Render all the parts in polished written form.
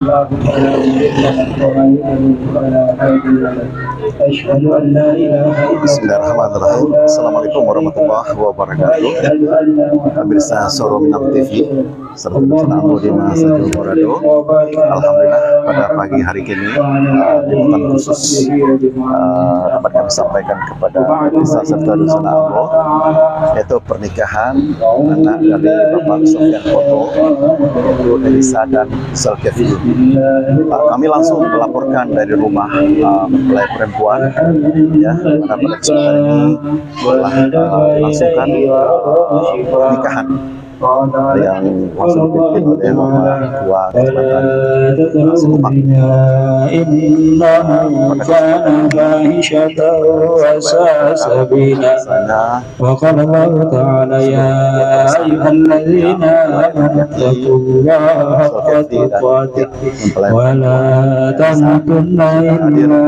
Bismillahirrahmanirrahim. Assalamualaikum warahmatullahi wabarakatuh. Pemirsa Soro Minang TV serta pemirsa di Masa Jomorado. Alhamdulillah pada pagi hari ini liputan khusus dapat kami sampaikan kepada pemirsa serta dusun Ambo, yaitu pernikahan anak dari Bapak Sofyan Poto, Ibu Elisa dan Zulkifli. Kami langsung melaporkan dari rumah mempelai perempuan, ya, pada kesempatan ini telah dilangsungkan pernikahan yang langsung dipimpin oleh Bapak Ketua Kecamatan Selupak. وقال الله تعالى يا أيها الذين آمنوا اتقوا الله حق تقاته ولا تموتن إلا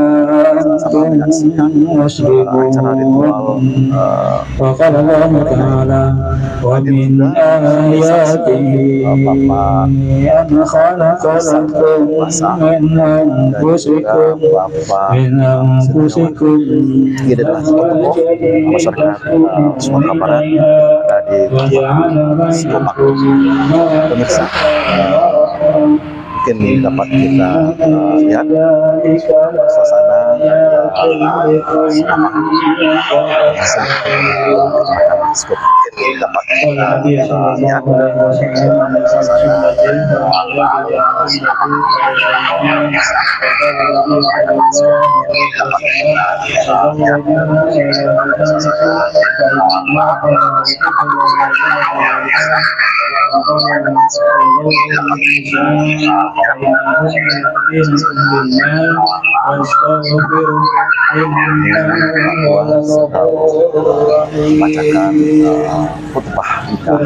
أنتم مسلمون وقال الله تعالى ومن آياته أن خلق لكم من أنفسكم Dia adalah tokoh masyarakat Sumatera Barat di Selupak. Pemirsa, mungkin dapat kita lihat suasana dapat kita lihat bacakan khutbah nikah.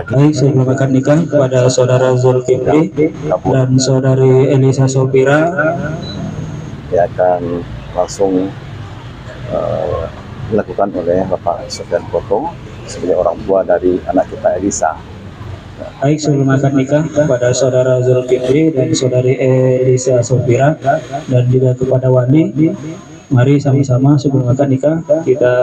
Baik, sebelum akan nikah kepada saudara Zulkifli dan saudari Elisa Sopira, dia akan langsung dilakukan oleh Bapak Sofyan Poto sebagai orang tua dari anak kita Elisa. Baik, sebelum akan nikah kepada saudara Zulkifli dan saudari Elisa Sopira dan juga kepada wali, mari sama-sama sebelum akan nikah kita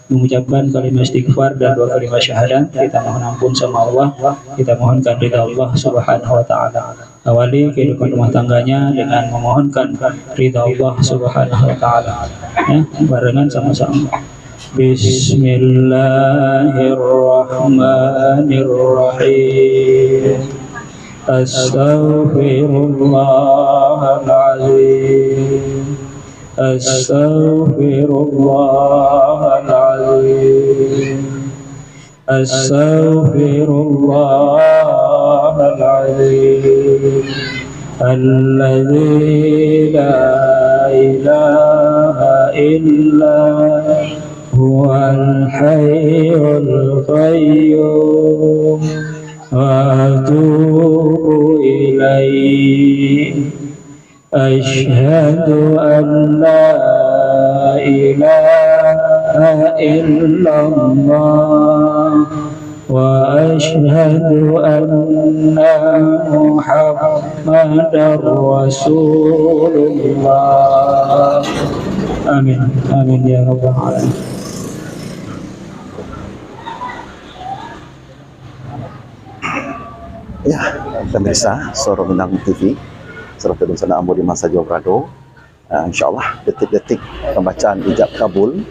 mengucapkan kalimat istighfar dan dua kalimat syahadat. Kita mohon ampun sama Allah, kita mohonkan ridha Allah Subhanahu wa taala. Awali kehidupan rumah tangganya dengan memohonkan ridha Allah Subhanahu wa taala. Ya, barengan sama-sama. Bismillahirrahmanirrahim. Astaghfirullahaladzim. Astaghfirullahaladzim. Astaghfirullahaladzim. Alladzi la ilaha illa huwal hayyul qayyum wa atubu ilaihi. Asyhadu an la ilaha illallah wa asyhadu anna Muhammadar Rasulullah. Amin. Amin ya rabbal alamin. Ya, pemirsa Soro Minang TV serta pemirsa Ambo di Masa Jomorado, insya Allah detik-detik pembacaan ijab kabul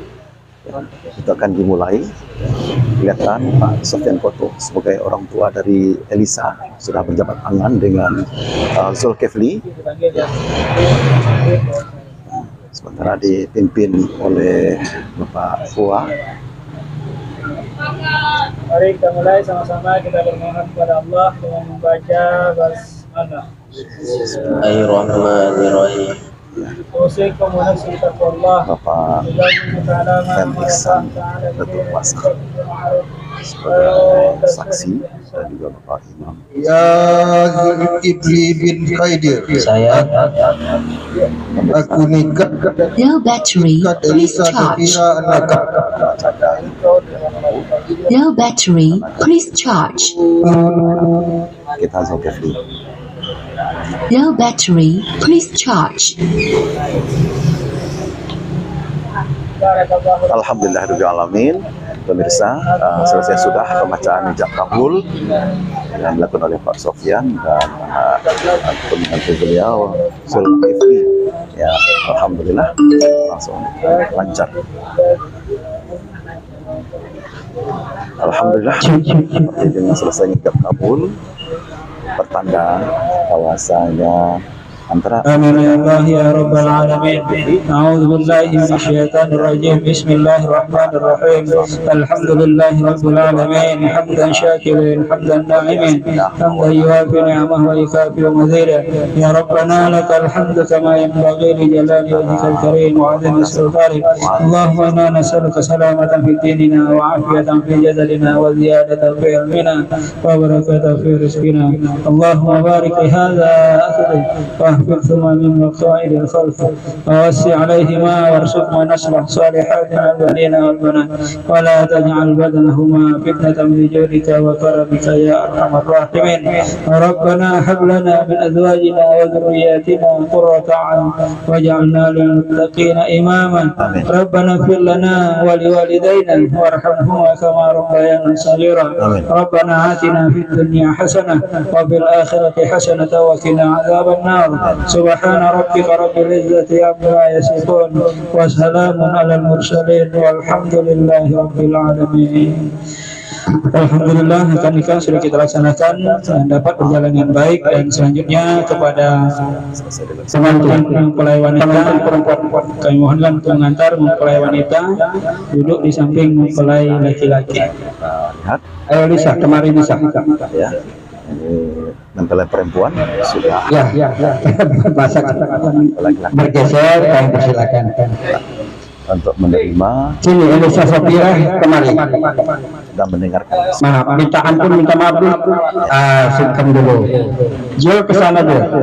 itu akan dimulai. Kelihatan Pak Sofyan Poto sebagai orang tua dari Elisa sudah berjabat tangan dengan Zulkifli, sementara dipimpin oleh Bapak Fuah. Mari kita mulai sama-sama, kita bermohon kepada Allah dengan membaca basmalah. Bismillahirrahmanirrahim. Usikum wa nafsi taqwallah. Bapak dan Ihsan Datuk Kuasa sebagai saksi dan juga Bapak Imam. Ya Zulkifli bin Khaidir, Saya aku nikah Low battery, please Elisa charge. Sofira anak Low battery, please charge. kita Zulkifli. Low battery, please charge. Alhamdulillahirrahmanirrahim. Pemirsa, selesai sudah pembacaan ijab kabul yang dilakukan oleh Pak Sofyan dan pembantu beliau Zulkifli. Ya, alhamdulillah langsung lancar. Alhamdulillah, seperti dengan selesai ijab kabul, pertanda bahwasanya antara آمين يا الله يا رب العالمين. أعوذ بالله من الشيطان الرجيم. بسم الله الرحمن الرحيم. الحمد لله رب العالمين حمدا شاكرا حمدا ناعما حمدا يوافي نعمه ويكافئ مزيدا. يا ربنا لك الحمد كما ينبغي لجلال وجهك الكريم وعظيم سلطانك. اللهم إنا نسألك سلامة في ديننا وعافية في جسدنا وزيادة في علمنا وبركة في رزقنا. اللهم بارك لهذا أخذه واحفظ ثم من مقائد الخلق ووسع عليهما وارزقهما نصرا صالحات من البنين والبنات ولا تجعل بدنهما فتنة لجودك وكرمك يا أرحم الراحمين. ربنا هب لنا من أزواجنا وذرياتنا قرة أعين واجعلنا للمتقين إماما. ربنا اغفر لنا ولوالدينا وارحمهما كما ربيانا صغيرا. ربنا آتنا في الدنيا حسنة وفي الآخرة حسنة وقنا عذاب النار. سبحان ربك رب العزة عما يصفون وسلام على المرسلين والحمد لله رب العالمين. Alhamdulillah, akad nikah sudah kita laksanakan dan dapat berjalan dengan baik. Dan selanjutnya kepada teman-teman mempelai wanita perempuan, kami mohonkan untuk mengantar mempelai wanita duduk di samping mempelai laki-laki. Lihat Ayo Lisa, kemari Lisa. ya, ini mempelai perempuan sudah Ya. Masa laki-laki bergeser, kami persilakan. untuk menerima Sini Elisa Safira kemari. dan mendengarkan. Maaf, minta ampun, minta maaf dulu. Singkem dulu. Jul ke sana dulu.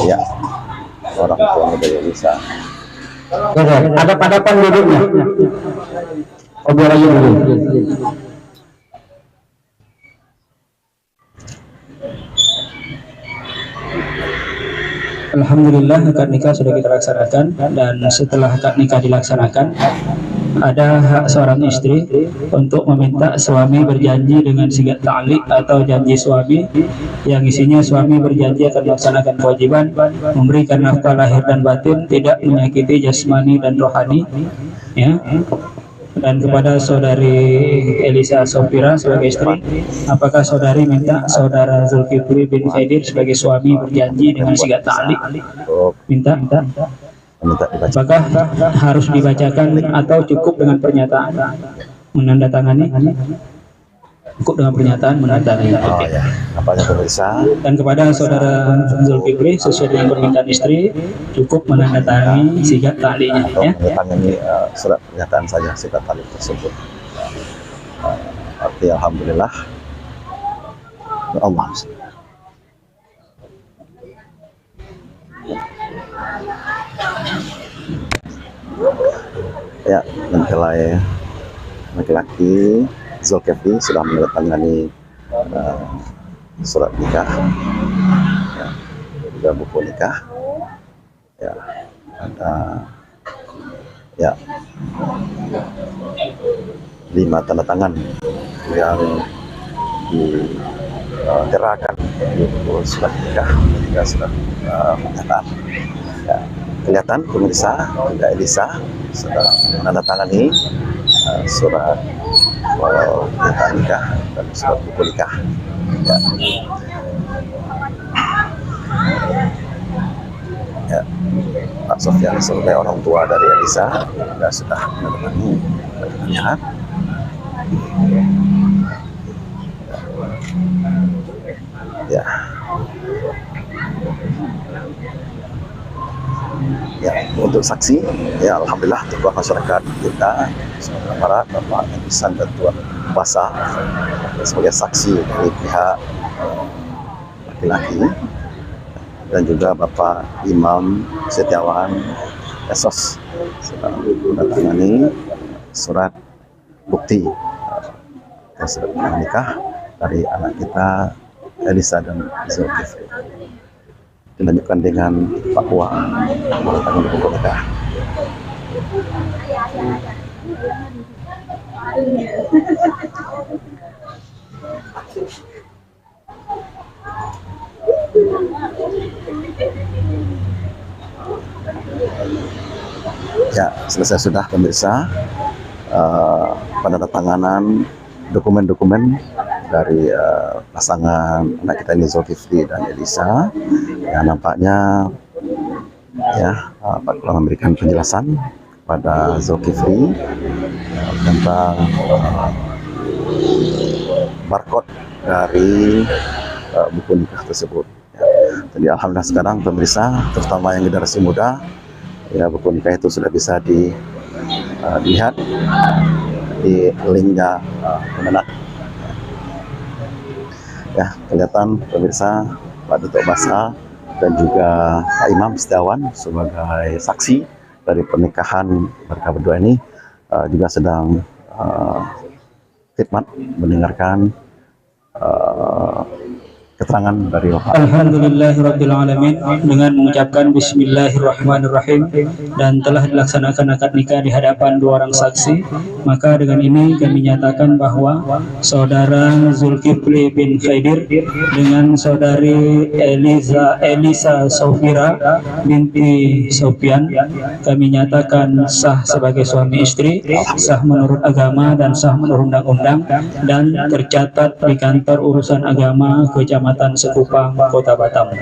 Ya, orang tuanya dari Elisa. Ada padapan duduknya. Obrol aja dulu. Alhamdulillah, akad nikah sudah kita laksanakan. Dan setelah akad nikah dilaksanakan, ada hak seorang istri untuk meminta suami berjanji dengan sigat ta'liq atau janji suami yang isinya suami berjanji akan melaksanakan kewajiban memberikan nafkah lahir dan batin, tidak menyakiti jasmani dan rohani, ya. Dan kepada saudari Elisa Sofira sebagai istri, apakah saudari minta saudara Zulkifli bin Khaidir sebagai suami berjanji dengan sigat ta'liq? Minta. Minta dibaca. Apakah harus dibacakan atau cukup dengan pernyataan menandatangani? Cukup dengan pernyataan menandatangani. Oh ya, apanya pemirsa? Dan kepada saudara Zulkifli sesuai dengan permintaan istri, cukup menandatangani sigat ta'liqnya, Atau ya. menandatangani surat pernyataan saja sikat tali tersebut. Arti alhamdulillah. Allah. Ya, mempelai laki-laki Zulkifli sudah menandatangani surat nikah, ya, juga buku nikah. Ya, ada ya 5 tanda tangan yang diterakan di buku surat nikah juga surat pernyataan. Ya, kelihatan pemirsa juga Elisa sudah menandatangani surat pernyataan nikah dan surat buku nikah. Ya. Ya, Pak Sofyan sebagai orang tua dari Elisa juga sudah menandatangani pernyataan. Ya. Ya, untuk saksi, ya alhamdulillah tokoh masyarakat kita, Sumatera Barat, Bapak Emisan dan Tuan Basa sebagai saksi dari pihak laki-laki, dan juga Bapak Imam Setiawan Esos sudah menandatangani surat bukti surat nikah dari anak kita Elisa dan Zulkifli. Dilanjutkan dengan fatwa menandatangani buku nikah. Ya, selesai sudah pemirsa penandatanganan dokumen-dokumen dari pasangan anak kita ini Zulkifli dan Elisa. Ya, nampaknya ya Pak Kepala memberikan penjelasan pada Zulkifli tentang barcode dari buku nikah tersebut. Ya, jadi alhamdulillah sekarang pemirsa, terutama yang generasi muda, ya buku nikah itu sudah bisa dilihat di linknya Kemenak. Ya, kelihatan pemirsa Pak Datuk Basa dan juga Pak Imam Setiawan sebagai saksi dari pernikahan mereka berdua ini juga sedang khidmat mendengarkan keterangan dari Bapak. Alhamdulillahirrabbilalamin, dengan mengucapkan Bismillahirrahmanirrahim dan telah dilaksanakan akad nikah di hadapan dua orang saksi, maka dengan ini kami nyatakan bahwa saudara Zulkifli bin Khaidir dengan saudari Elisa Sofira binti Sofian kami nyatakan sah sebagai suami istri, sah menurut agama dan sah menurut undang-undang, dan tercatat di kantor urusan agama Kecamatan Sekupang, Kota Batam.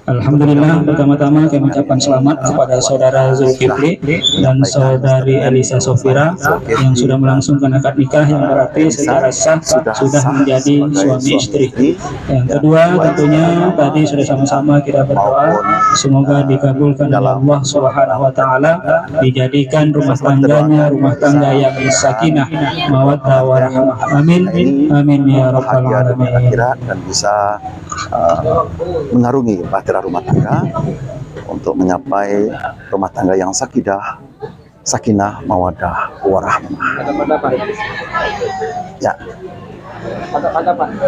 Alhamdulillah, pertama-tama kami ucapkan selamat kepada saudara Zulkifli dan saudari Elisa Sofira yang sudah melangsungkan akad nikah, yang berarti secara sah sudah menjadi suami istri. Yang kedua, tentunya tadi sudah sama-sama kita berdoa semoga dikabulkan oleh Allah Subhanahu wa taala, dijadikan rumah tangganya rumah tangga yang sakinah, mawaddah warahmah. Amin. Amin ya rabbal alamin. Dan bisa mengarungi bahtera rumah tangga untuk mencapai rumah tangga yang sakinah, mawaddah, warahmah.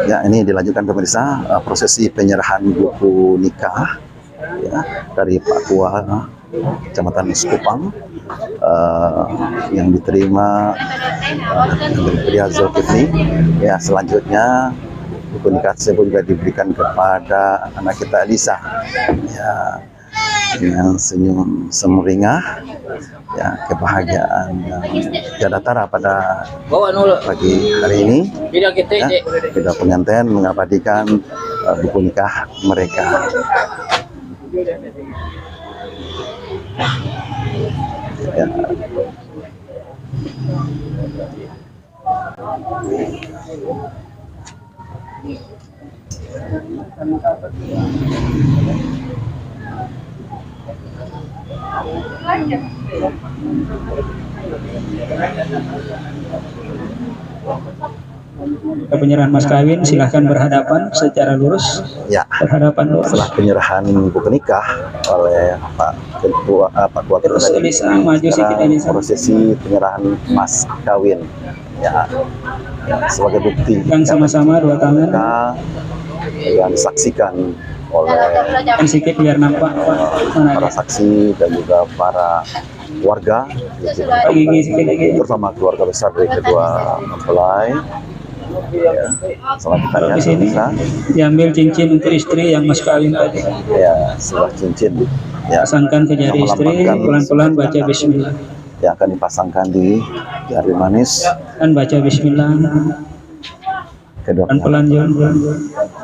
Ya, ini dilanjutkan pemirsa prosesi penyerahan buku nikah ya dari Pak Tua Kecamatan Sekupang yang diterima dari pria Zulkifli. Ya, selanjutnya buku nikah tersebut juga diberikan kepada anak kita Elisa ya, dengan senyum semeringah ya, kebahagiaan yang tiada tara pada pagi hari ini ya, kedua pengantin mengabadikan buku nikah mereka ya. Penyerahan mas kawin, silahkan berhadapan secara lurus. Ya, berhadapan lurus. Setelah penyerahan buku nikah oleh Pak Ketua terus Elisa maju sedikit, Elisa. Prosesi penyerahan mas kawin ya, sebagai bukti yang sama-sama dua tangan yang disaksikan oleh sedikit biar nampak para saksi dan juga para warga bersama keluarga besar dari kedua mempelai. Ya, kalau di sini diambil cincin untuk istri yang mas kawin tadi. Ya, sebuah cincin. Ya, pasangkan ke jari istri, pelan-pelan baca Bismillah. Yang akan dipasangkan di jari manis dan baca Bismillah. Kedua pelan-pelan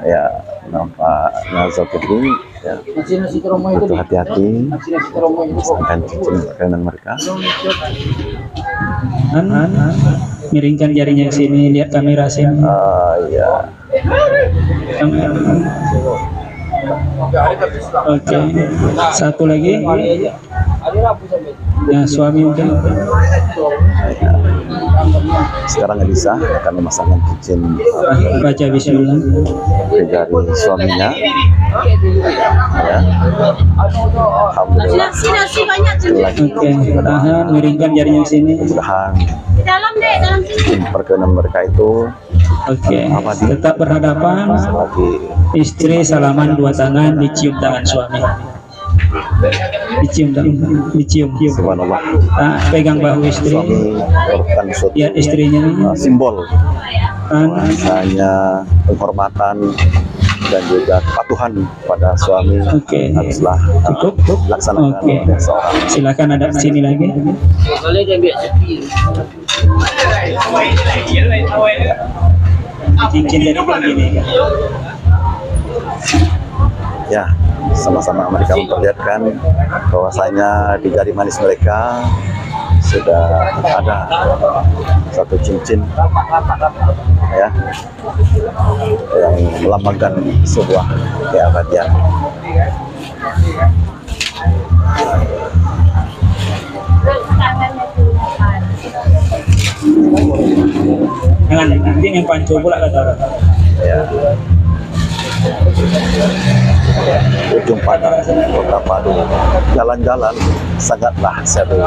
ya, nampaknya Zulkifli ya, itu hati-hati pasangkan cincin perkawinan mereka. Miringkan jarinya ke sini, lihat kamera sini. Ya. Oke. Satu lagi. Ya, suami udah. Sekarang Elisa akan memasangkan cincin Baca bismillah. dari suaminya. Ya. Alhamdulillah. Lagi Oke, tahan, miringkan jarinya ke sini. mudah-mudahan Dalam deh, dalam sini. cincin perkenan mereka itu Oke, tetap berhadapan. lagi Istri salaman dua tangan, dicium tangan suami. Dicium tangan, dicium. subhanallah. Pegang bahu istri. Suami merupakan suatu Lihat istrinya. simbol Kan, bahwasanya penghormatan dan juga kepatuhan pada suami Oke. haruslah Cukup? dilaksanakan Oke. oleh seorang. Silakan ada di sini lagi. Cincin dari begini. Ya, sama-sama mereka memperlihatkan bahwasanya di jari manis mereka sudah ada satu cincin ya yang melambangkan sebuah keabadian. Jangan nanti yang pancu pula kata. Ya. Ujung pandang Kota Padu, jalan-jalan sangatlah seru.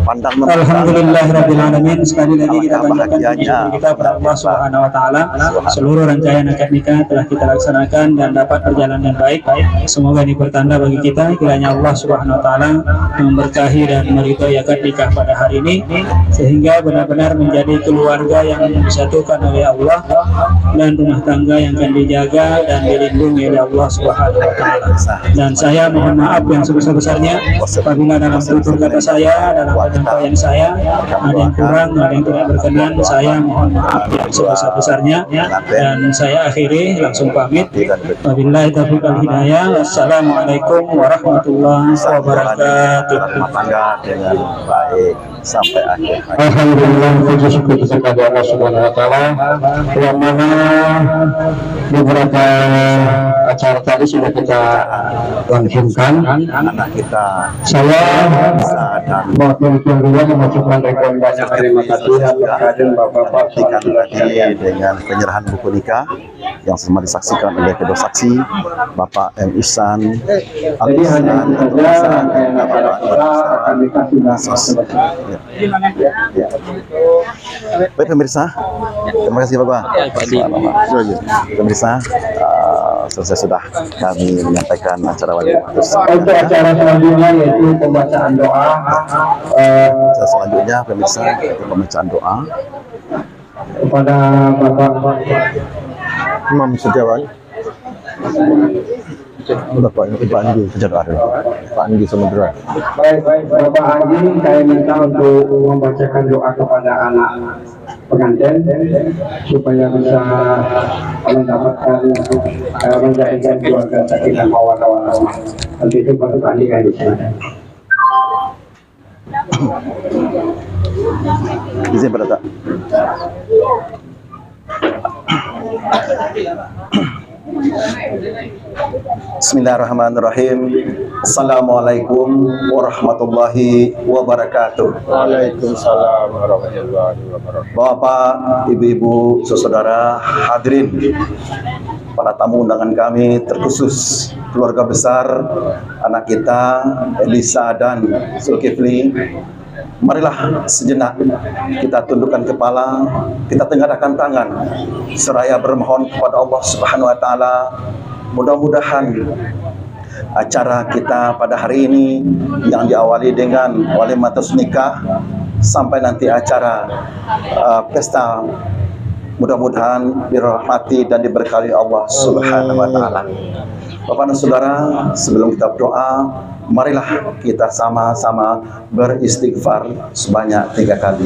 Pandang Alhamdulillah Rabbil Alamin. Sekali lagi kita Alangkah panjatkan puji bahagianya syukur kita kepada Allah Subhanahu Wa Taala. Seluruh rangkaian akad nikah telah kita laksanakan dan dapat berjalan dengan baik. Semoga ini pertanda bagi kita kiranya Allah Subhanahu Wa Taala memberkahi dan meridhoi akad nikah pada hari ini sehingga benar-benar menjadi keluarga yang disatukan oleh Allah dan rumah tangga yang akan dijaga dan dilindungi oleh Allah Subhanahu Wa Taala. Dan saya mohon maaf yang sebesar-besarnya apabila dalam tutur kata saya, dalam penyampaian saya ada yang kurang, ada yang tidak berkenan, saya mohon maaf yang sebesar-besarnya dan saya akhiri langsung pamit. Wabillahi taufiq wal hidayah. Wassalamualaikum warahmatullahi wabarakatuh. rumah tangga dengan baik sampai akhir hayat. Alhamdulillah, puji syukur kita kepada Allah Subhanahu Wa Taala yang mana beberapa acara tadi sudah kita langsungkan. Anak kita Saya bisa dan mewakili keluarga mengucapkan rekomendasi terima kasih atas bapak-bapak buktikan tadi dengan penyerahan buku nikah yang semua disaksikan oleh kedua saksi Bapak M. Ihsan, Jadi hanya itu saja akan dikasih selesai. Ya. Baik pemirsa, terima kasih Bapak. Pemirsa, selesai sudah kami menyampaikan acara wali tersebut. Untuk acara selanjutnya yaitu pembacaan doa. Selanjutnya pemirsa itu pembacaan doa Kepada Bapak Imam Setiawan. Bapak Andi Sejahtera, Pak Andi Samudera. Baik, Bapak Andi, saya minta untuk membacakan doa kepada anak pengantin supaya bisa mendapatkan menjadikan keluarga sakinah mawaddah warahmah. Nanti itu Bapak Andi kan di sana. Izin pada tak. Bismillahirrahmanirrahim. Assalamualaikum warahmatullahi wabarakatuh. Waalaikumsalam warahmatullahi wabarakatuh. Bapak, ibu-ibu, saudara hadirin, para tamu undangan kami terkhusus keluarga besar anak kita Elisa dan Zulkifli. Marilah sejenak kita tundukkan kepala, kita tengadahkan tangan seraya bermohon kepada Allah Subhanahu Wa Taala. Mudah-mudahan acara kita pada hari ini yang diawali dengan walimatus nikah sampai nanti acara pesta, mudah-mudahan dirahmati dan diberkahi Allah Subhanahu Wa Taala. Bapak dan saudara, sebelum kita berdoa, marilah kita sama-sama beristighfar sebanyak 3 kali.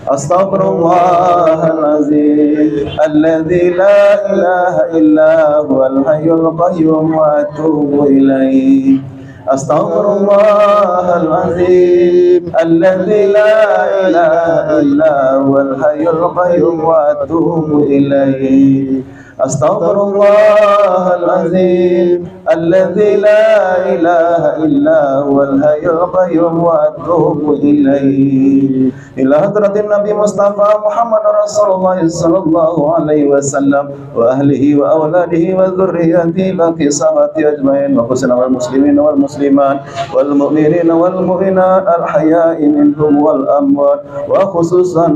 Astaghfirullahaladzim alladzi la ilaha illa huwal hayyul qayyum wa atubu ilaih. Astaghfirullahaladzim alladzi la ilaha illa huwal hayyul qayyum wa atubu ilaih. Astaghfirullahaladzim الذي لا إله إلا هو الحي القيوم وأتوب إليه إلى حضرة النبي مصطفى محمد رسول الله صلى الله عليه وسلم وأهله وأولاده وذريته باقي صحابته أجمعين وحسن والمسلمين والمسلمات والمؤمنين والمؤمنات الحياء منهم والأموات وخصوصا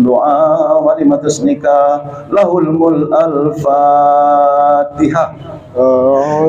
دعاء ولمة اسمك له الملك الفاتحة.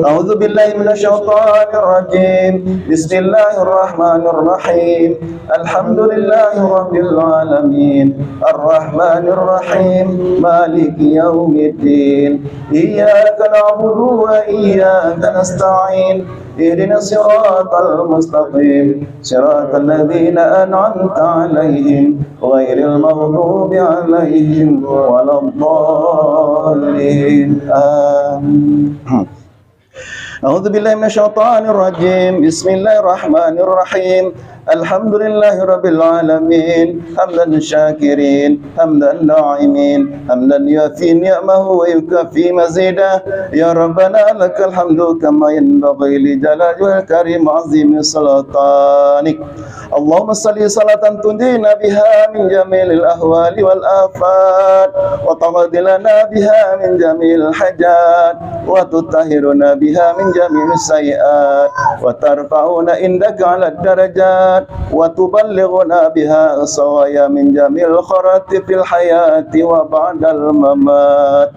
أعوذ بالله من الشيطان الرجيم بسم الله الرحمن الرحيم الحمد لله رب العالمين الرحمن الرحيم مالك يوم الدين إياك نعبد وإياك نستعين اهدنا الصراط المستقيم صراط الذين أنعمت عليهم غير المغضوب عليهم ولا الضالين آمين. أعوذ بالله من الشيطان الرجيم بسم الله الرحمن الرحيم الحمد لله رب العالمين حمدا شاكرين حمدا ناعمين حمدا يوفي نعمه ويكفي مزيده يا ربنا لك الحمد كما ينبغي لجلال الكريم عظيم سلطانك اللهم صل صلاة تنجينا بها من جميع الأهوال والآفات وتقضي لنا بها من جميع الحاجات وتطهرنا بها من جميع السيئات وترفعنا عندك على الدرجات وتبلغنا بها الصوايا من جميع الخيرات في الحياة وبعد الممات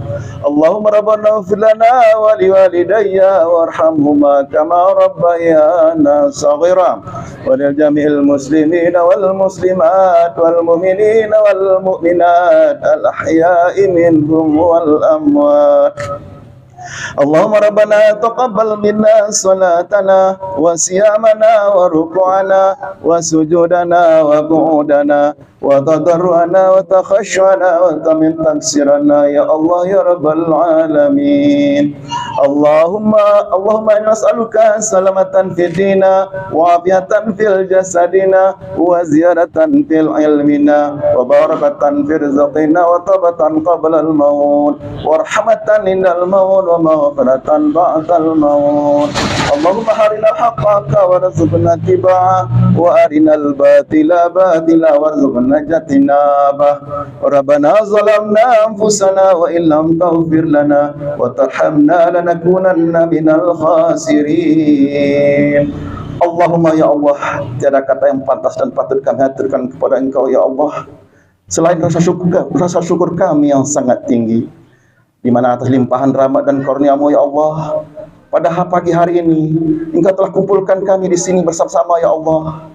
اللهم ربنا اغفر لنا ولوالدي وارحمهما كما ربيانا صغيرا ولجميع المسلمين والمسلمات والمؤمنين والمؤمنات الأحياء منهم والأموات اللهم ربنا تقبل منا صلاتنا وصيامنا وركوعنا وسجودنا وقعودنا وتضرعنا وتخشعنا وتمن تقصيرنا يا الله يا رب العالمين اللهم إنا نسألك سلامة في ديننا وعافية في جسدنا وزيادة في علمنا وبركة في رزقنا وتوبة قبل الموت ورحمة عند الموت ومغفرة بعد الموت اللهم أرنا الحق حقا وارزقنا اتباعه وأرنا الباطل باطلا وارزقنا اجتنابه ربنا ظلمنا أنفسنا وإن لم تغفر لنا وترحمنا لنكونن من الخاسرين. Allahumma ya Allah, tiada kata yang pantas dan patut kami haturkan kepada Engkau ya Allah selain rasa syukur kami yang sangat tinggi, di mana atas limpahan rahmat dan kurnia-Mu ya Allah, pada pagi hari ini Engkau telah kumpulkan kami di sini bersama-sama ya Allah,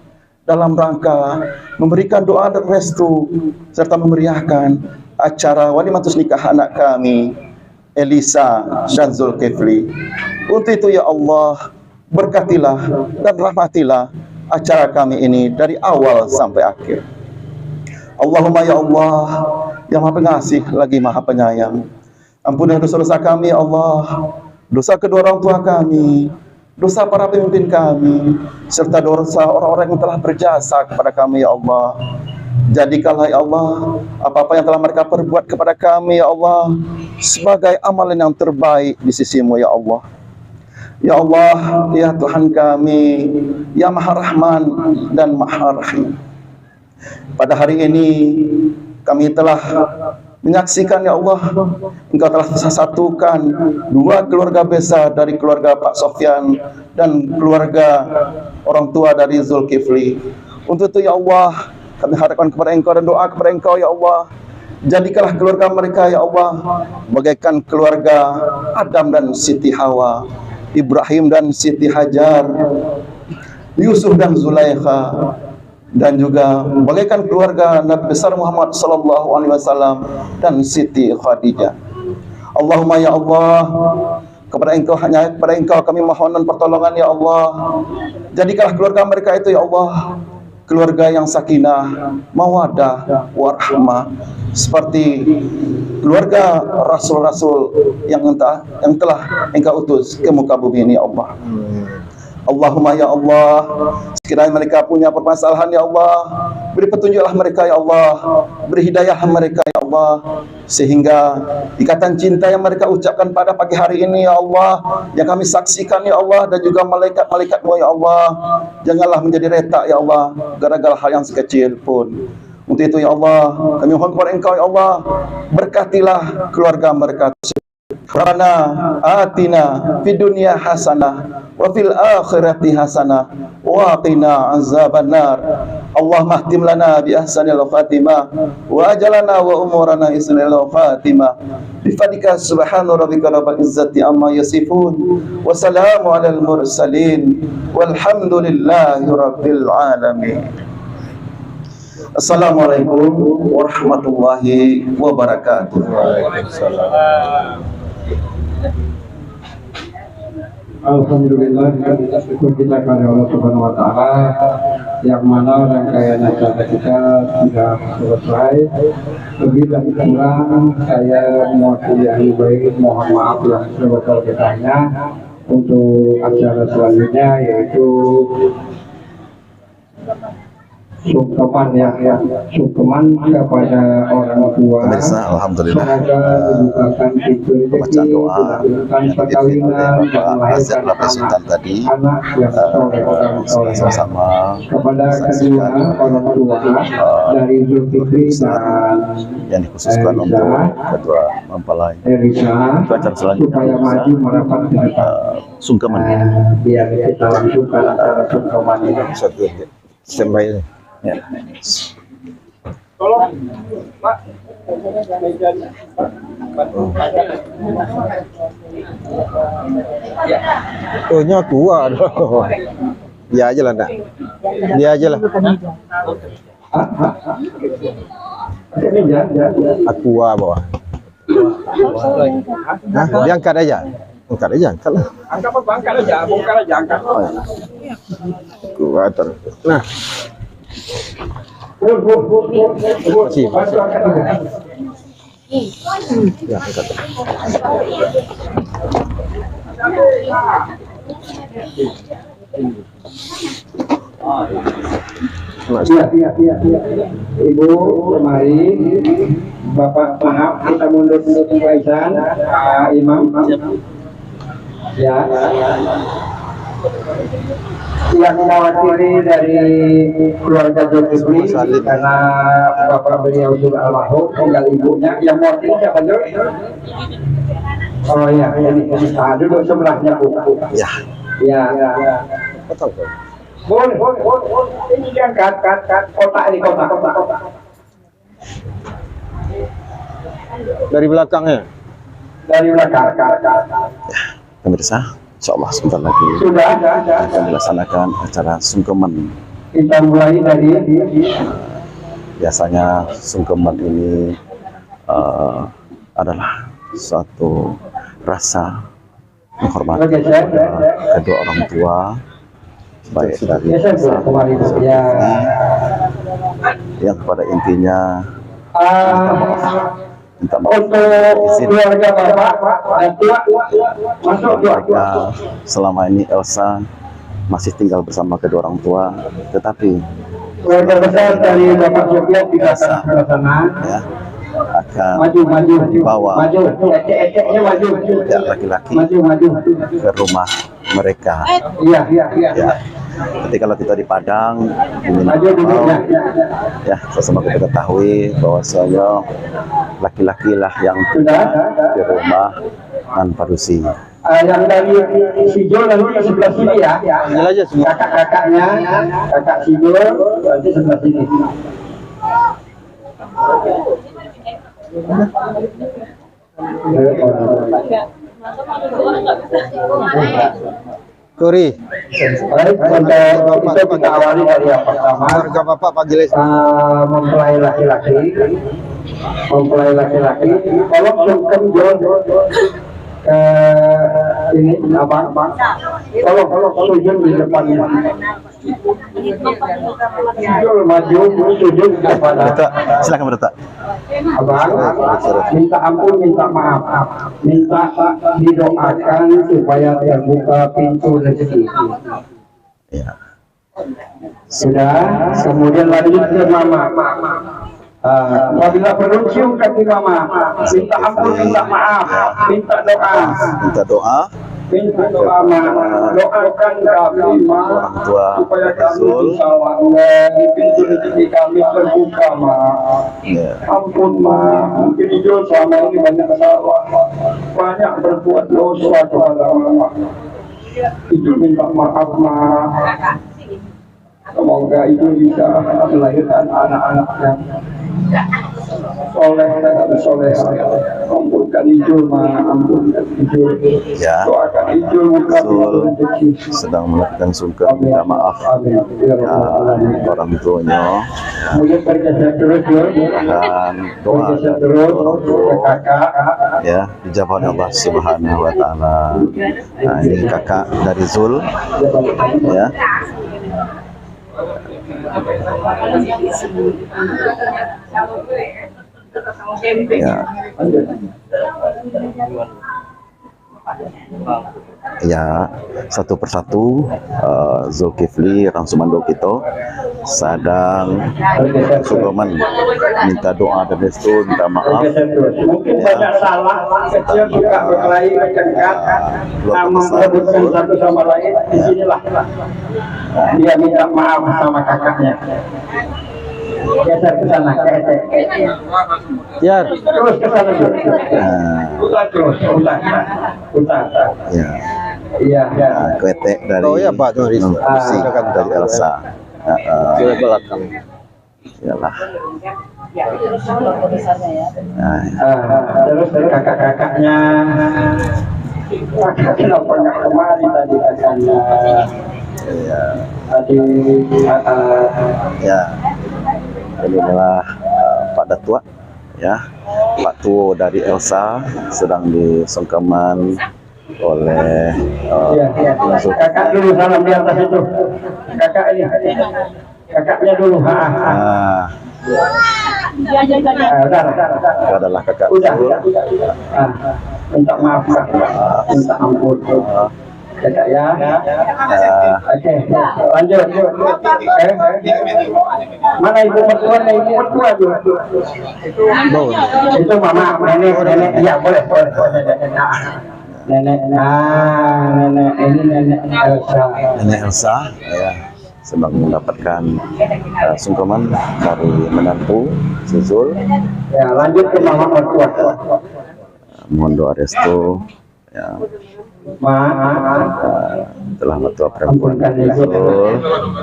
dalam rangka memberikan doa dan restu serta memeriahkan acara walimatus nikah anak kami Elisa dan Zulkifli. Untuk itu ya Allah, berkatilah dan rahmatilah acara kami ini dari awal sampai akhir. Allahumma ya Allah, yang Maha Pengasih lagi Maha Penyayang, ampunilah dosa-dosa kami ya Allah, dosa kedua orang tua kami, dosa para pemimpin kami, serta dosa orang-orang yang telah berjasa kepada kami ya Allah. Jadikanlah ya Allah apa-apa yang telah mereka perbuat kepada kami ya Allah sebagai amalan yang terbaik di sisi-Mu ya Allah. Ya Allah, ya Tuhan kami, ya Maha Rahman dan Maha Rahim, pada hari ini kami telah menyaksikan ya Allah, Engkau telah satukan dua keluarga besar dari keluarga Pak Sofyan dan keluarga orang tua dari Zulkifli. Untuk itu ya Allah, kami harapkan kepada Engkau dan doa kepada Engkau ya Allah, jadikanlah keluarga mereka ya Allah bagaikan keluarga Adam dan Siti Hawa, Ibrahim dan Siti Hajar, Yusuf dan Zulaikha, dan juga bagaikan keluarga Nabi besar Muhammad sallallahu alaihi wasallam dan Siti Khadijah. Allahumma ya Allah, kepada Engkau, hanya kepada Engkau kami mohon pertolongan ya Allah. Jadikanlah keluarga mereka itu ya Allah keluarga yang sakinah, mawadah, warahmah, seperti keluarga rasul-rasul yang telah Engkau utus ke muka bumi ini ya Allah. Allahumma ya Allah, sekiranya mereka punya permasalahan ya Allah, beri petunjuklah mereka ya Allah, beri hidayah mereka ya Allah, sehingga ikatan cinta yang mereka ucapkan pada pagi hari ini ya Allah, yang kami saksikan ya Allah, dan juga malaikat-malaikatmu ya Allah, janganlah menjadi retak ya Allah, gara-gara hal yang sekecil pun. Untuk itu ya Allah, kami mohon kepada Engkau ya Allah, berkatilah keluarga mereka. Rabbana atina fid dunya hasanah wa fil akhirati hasanah wa qina azabannar. Allahumma ahtim lana bi ahsanil khatimah wa ajalana wa umurana isnil khatimah. Bifadika subhana rabbika rabbil izzati amma yasifun wa salamu alal mursalin walhamdulillahi rabbil alamin. Assalamualaikum warahmatullahi wabarakatuh. Alhamdulillah, syukur kita kepada Allah Subhanahu wa Ta'ala, yang mana rangkaian acara kita sudah selesai. Lebih dan kurang saya mewakili ahli baik mohon maaf yang sebesar-besarnya untuk acara selanjutnya, yaitu sungkeman sungkeman kepada orang tua. Pemirsa, alhamdulillah, semoga dibukakan pintu pembacaan rezeki, doa dilakukan perkawinan dan melahirkan Sultan tadi anak yang soleh dan soleh. sama Kepada kedua orang tua dari Zulkifli dan yang dikhususkan untuk kedua mempelai Erisa acara selanjutnya supaya maju merapat ke depan. sungkeman Biar kita langsungkan acara sungkeman ini. Satu standby. ya. Tolong, Pak. Mejanya. Oh, nya kuat. Dia aja lah, nak. Dia aja lah. Aku bawah. Nah, diangkat aja. Angkat aja, angkat lah. Angkat apa? Angkat aja, bongkar aja, angkat. Kuat. Nah, Masih. ya, angkat. Ibu kemari, Bapak maaf kita mundur kebaikan, Imam. Ya. Yang mewakili dari keluarga Zulkifli karena bapak beliau sudah almarhum, tinggal ibunya. Yang mewakili siapa Jul? Oh ya, ini duduk sebelahnya Bu. Ya. Ya. Boleh. Ini diangkat, kotak ini kotak. Dari belakangnya. Dari belakang. Pemirsa, insyaallah sebentar lagi Sudah. akan dilaksanakan acara sungkeman. Kita mulai dari Biasanya sungkeman ini adalah suatu rasa menghormati kepada kedua orang tua, baik dari yang pada intinya minta maaf izin keluarga bapak masuk mereka selama ini Elsa masih tinggal bersama kedua orang tua, tetapi keluarga besar dari Bapak Sofian tidak akan ke sana. ya akan Maju. dibawa Maju. Ecek-eceknya maju. ya laki-laki Maju. ke rumah mereka. Iya. Ya, ketika kalau kita di Padang Maju duduknya. ya sama kita ketahui bahwa saya laki-laki lah yang Sudah. di rumah tanpa rusi. Yang dari Sijol lalu di sebelah sini ya. Ambil aja semua. Kakak-kakaknya, kakak Sijol nanti sebelah sini. Kuri. Baik, untuk kita awali dari yang pertama. Keluarga bapak panggil Mempelai laki-laki. Tolong sungkem John ini abang. Tolong sujud di depan. Sujud maju, sujud di depan. Berdetak, silakan berdetak. Abang, minta ampun, minta maaf, minta didoakan supaya terbuka pintu rezeki. Ya. Sudah, kemudian lanjut ke mama. Apabila perlu cium kaki mama, minta ampun, minta maaf, minta doa. Minta doa Minta doa, doakan kami, Ma, orang tua supaya kami Zul. bisa Allah, pintu rezeki kami terbuka, Ma. Ya. Ampun, Ma, mungkin Ijul selama ini banyak salah, banyak berbuat dosa kepada Mama. Ijul minta maaf, Ma. Semoga Ijul bisa melahirkan anak-anak yang soleh dan soleh. Ampunkan Ijul, Ma, ampunkan Ijul. Ya. Doakan Ijul buka pintu rezeki. Sedang melakukan sungkem minta maaf Amin. Ya ya, Rabbal Alamin. orang tuanya Kemudian bergeser terus, Jul. dan doa Bergeser dari terus orang ke tua kakak. ya dijawab oleh Allah Subhanahu wa taala. Nah, ini kakak dari Zul ya. Ya. Ya, satu persatu Zulkifli Rangsumando kita sedang sungkeman minta doa dan restu, minta maaf. Bergeser terus. Mungkin banyak salah kecil suka berkelahi bertengkar, nama merebutkan satu sama lain. Disinilah dia minta maaf sama kakaknya. Geser ke sana, Ya, terus ke sana, Jul. Putar terus, putar. Ya, Iya, ya. ketek dari Oh, ya, Pak, tuh, Riz. Kursi dari Elsa. ke belakang. Iyalah. Terus dari kakak-kakaknya. Kenapa nggak kemari tadi kakaknya? Ya, Tadi ya. Ini adalah Pak Datua ya, Pak Tuo dari Elsa sedang disungkeman oleh iya, kakak dulu salam di atas itu. Kakak ini, kakaknya dulu. Udah. itu adalah kakak Udah. Zul. Minta maaf, Kak. Minta ampun. Kakak ya. Oke, lanjut. Mana ibu mertua? Ibu mertua juga. Itu mama, nenek. Iya, boleh. Nenek. Nenek ini nenek Elsa. Nenek Elsa ya sedang mendapatkan sungkeman dari menantu si Zul. Ya, lanjut ke mama mertua. Mohon doa restu ya, telah mertua perempuan Ampunkan Ijul. Zul.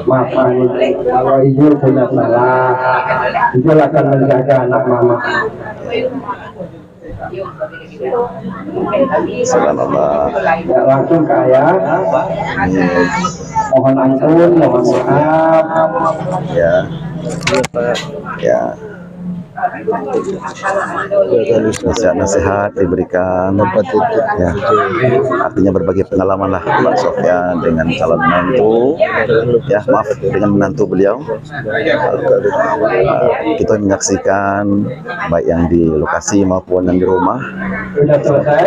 Maafkan kalau Ijul punya salah. Ijul akan menjaga anak mama. Subhanallah. Ya, langsung ke ayah. Mohon ampun, mohon maaf. Ya, ya. Nasihat diberikan ya, artinya berbagi pengalaman lah Pak Sofyan dengan calon menantu ya, maaf dengan menantu beliau. Kita menyaksikan baik yang di lokasi maupun yang di rumah. Sudah selesai.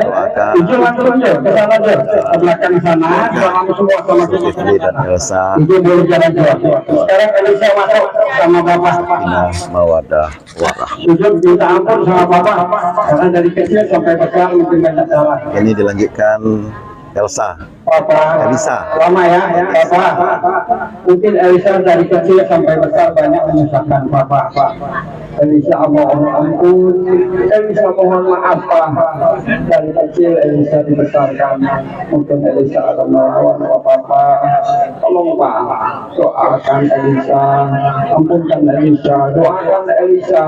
Ijul langsung aja ke sana aja, ke belakang sana. Salam semua sama Zulkifli dan Elsa Ijul boleh jalan-jalan. Sekarang Elisa masuk sama bapak. Ina Mawadah Warah. Ijul minta ampun sama bapak karena dari kecil sampai besar mungkin banyak salah. Ini dilanjutkan Elsa. Elisa. Lama ya, Bapak. Mungkin Elisa dari kecil sampai besar banyak menyusahkan Bapak. Elisa mohon ampun, Elisa mohon maaf Pak. Dari kecil Elisa dibesarkan, mungkin Elisa akan melawan Bapak. Tolong Pak, doakan Elisa, ampunkan Elisa, doakan Elisa,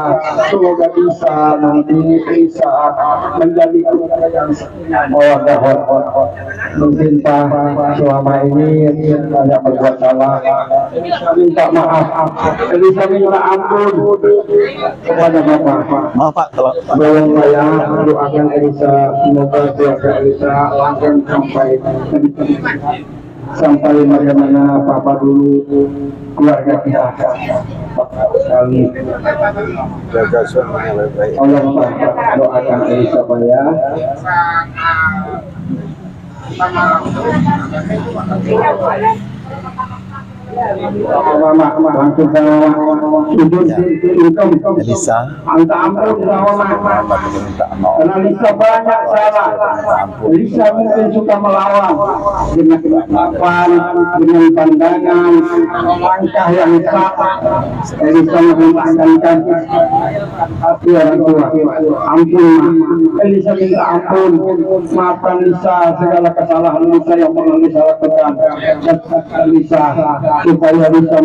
semoga bisa nanti Elisa menjadi keluarga yang mawadah. Mungkin Pak selama ini banyak berbuat salah, minta maaf, Elisa minta ampun kepada Bapak. Maaf Pak kalau Tolong saya doakan Elisa, semoga keluarga Elisa langsung sampai bagaimana Papa dulu keluarga kita. Sekali Jaga suaminya baik-baik. tolong Pak doakan Elisa Pak ya. langsung ke sudut income Elisa minta ampun sama mama minta maaf. karena Lisa banyak salah. Lisa mungkin suka melawan dengan kemampuan, dengan pandangan, langkah yang salah. Lisa memintakan hati orang tua. Ampun, Lisa minta ampun, maafkan Lisa segala kesalahan Lisa yang pernah Lisa lakukan. Dan Lisa supaya bisa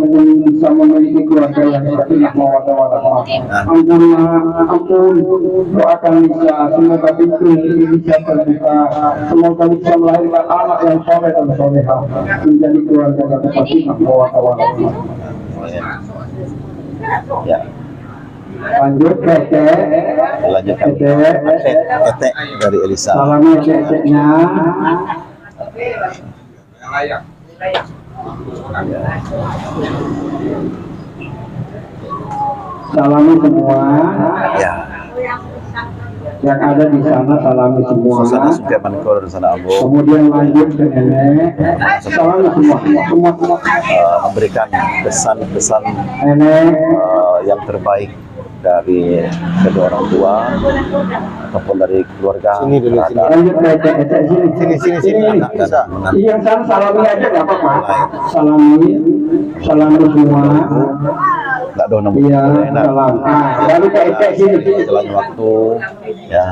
memiliki keluarga yang sakinah mawaddah warahmah. Ampun, ampun, doakan Lisa semoga pintu bisa terbuka, semoga bisa melahirkan anak yang soleh dan solehah menjadi keluarga yang sakinah mawaddah warahmah. Ya, Lanjut Tete, lanjutkan. Tete dari Elisa. salami Tetenya. Salami semua Ya, yang ada di sana, salami semua. suasana suka mankor sana Ambo Kemudian lanjut ke nenek, salami semua. memberikan pesan-pesan Nenek, yang terbaik dari kedua orang tua ataupun dari keluarga. Sini dulu, sini. lanjut Tete sini. Sini. Anak dan menantu. Yang sana salami aja nggak apa-apa. Salami semua. Nggak ada nomor. Iya, Enak. salam. Lalu Tete sini. Jalannya waktu ya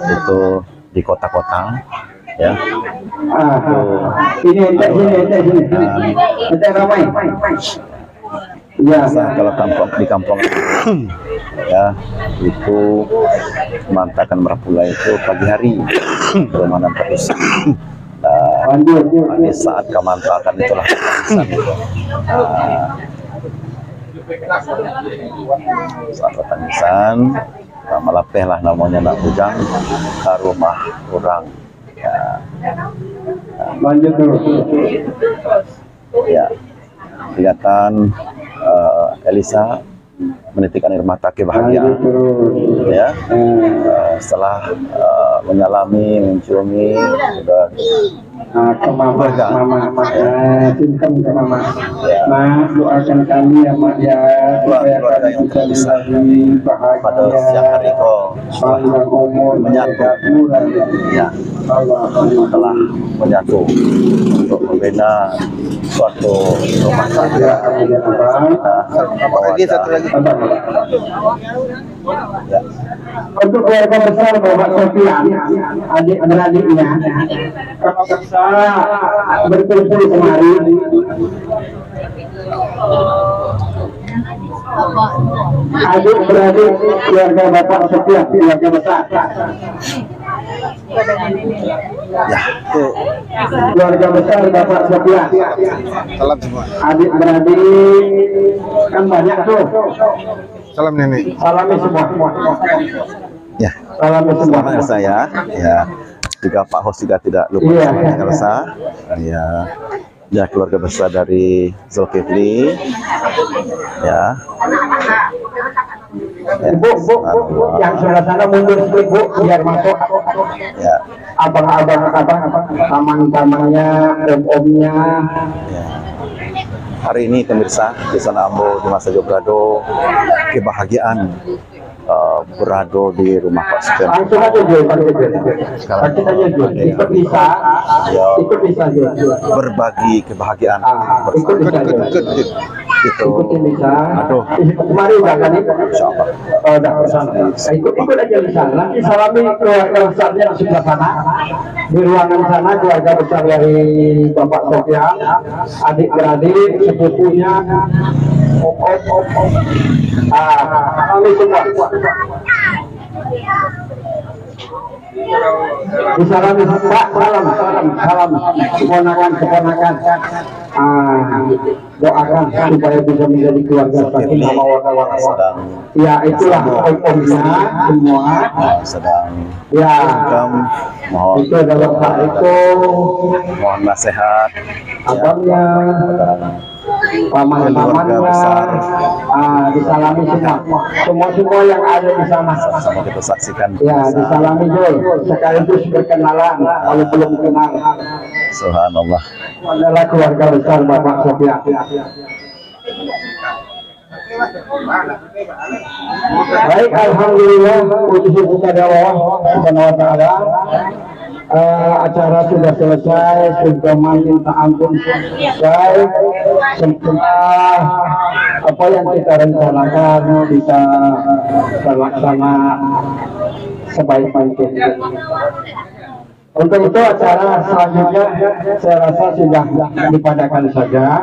itu di kota-kota ya. Ini Tete sini. Tete ramai. Iya. Biasa kalau di kampung ya itu mantakan merapula itu pagi hari permainan terus. Nah, Lanjut. di saat kemantakan itulah tangisan itu. Saat tangisan melapeh lah namanya nak bujang ke rumah orang ya. Lanjut dulu. Ya, kelihatan Elisa menitikkan air mata Lanjut kebahagiaan terus. ya. Setelah menyalami, menciumi sudah Ke mama, cinta ke mama. Ya. Nah, doakan kami ya mak ya, supaya keluarga kami yang bisa bisa menjadi pada siang hari bahagia, kau panjang umur, menyatu murah. ya, Allah. telah menyatu untuk membina suatu rumah Ya, tangga. kemudian apa? Apa lagi satu lagi? Ya. Untuk keluarga besar Bapak Sofian, adik-beradiknya, kalau bisa berkumpul kemari. Adik-beradik keluarga Bapak Sofian, keluarga besar. Ya, itu Keluarga besar Bapak Sofian. Salam semua. Adik-beradik kan banyak tuh. Salam nenek. Salami semua. ya. Salami semua. Selamat Elsa ya. Ya. Juga Pak Hos juga tidak lupa Iya. sama Elsa. Ya. Ya, keluarga besar dari Zulkifli. Ya. Bu, yang sebelah sana mundur sedikit Bu, biar masuk. Ya. Abang-abang, taman-tamannya, om-omnya. Ya. Hari ini pemirsa di sana Ambo di Masa Jobrado kebahagiaan berado di rumah Pak Sofian. Langsung aja Jo, sakit aja Jo, ikut bisa, ikut bisa Jo. Berbagi kebahagiaan Ikut bisa Jo. itu. Ikutin bisa. Aduh. Kemari udah kan? Insyaallah. Udah kesana. Ikut aja bisa. Nanti salami keluarga besarnya yang sebelah sana. Di ruangan sana keluarga besar dari Bapak Sofian, adik-beradik, sepupunya, om. Kami semua. Disalami Pak, salam, keponakan. Doakan supaya bisa menjadi keluarga sakinah mawaddah warahmah. Sedang Ya itulah om-omnya semua. sedang Ya mohon itu adalah Pak Eko, mohon nasihat ya, abangnya, paman-pamannya, besar. disalami semua yang ada di sana. Sama kita saksikan. Ya, disalami dulu, sekaligus berkenalan kalau belum kenal. Subhanallah. Adalah keluarga besar Bapak Sofyan. Baik, alhamdulillah, puji syukur kepada Allah Subhanahu wa taala. Acara sudah selesai, sungkeman minta ampun selesai. Setelah apa yang kita rencanakan bisa terlaksana sebaik mungkin. Untuk itu acara selanjutnya saya rasa sudah dipadakan saja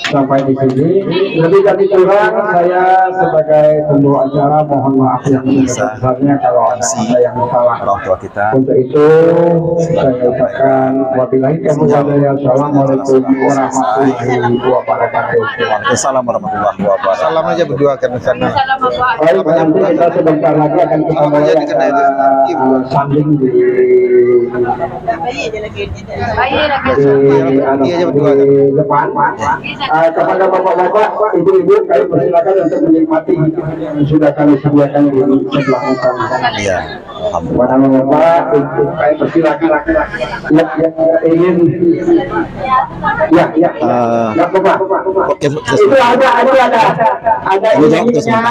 sampai di sini. Lebih dari kurang saya sebagai pembawa acara mohon maaf yang sebesar-besarnya kalau ada yang salah. Orang tua kita. Untuk itu saya ucapkan wabillahi taufiq wal hidayah. Assalamualaikum warahmatullahi wabarakatuh. Waalaikumsalam warahmatullahi wabarakatuh. Salam aja berdua ke sana. Baik, nanti kita sebentar lagi akan kita mulai sanding di depan. Kepada bapak-bapak, ibu-ibu, kami persilakan untuk menikmati yang sudah kami sediakan di sebelah utama. Iya. Kepada bapak, kami persilakan yang ingin. Ya, bapak. Oke, Itu ada ininya. Salami semua.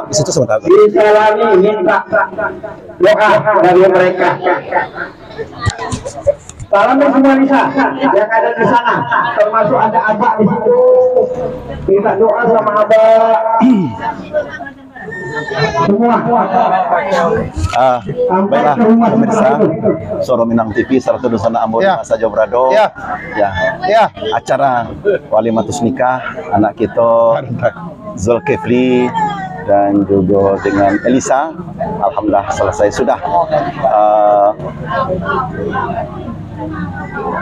di situ sebentar. Disalami, minta doa dari mereka. Salami semua Nisa yang ada di sana, termasuk ada abah di situ. Minta doa sama abah. Semua. Baiklah pemirsa Suara Minang TV serta Dusana Ambon Ya. Masa Jobrado. Ya. Ya. Acara Walimatus Nikah anak kita Zulkifli dan juga dengan Elisa, alhamdulillah selesai sudah.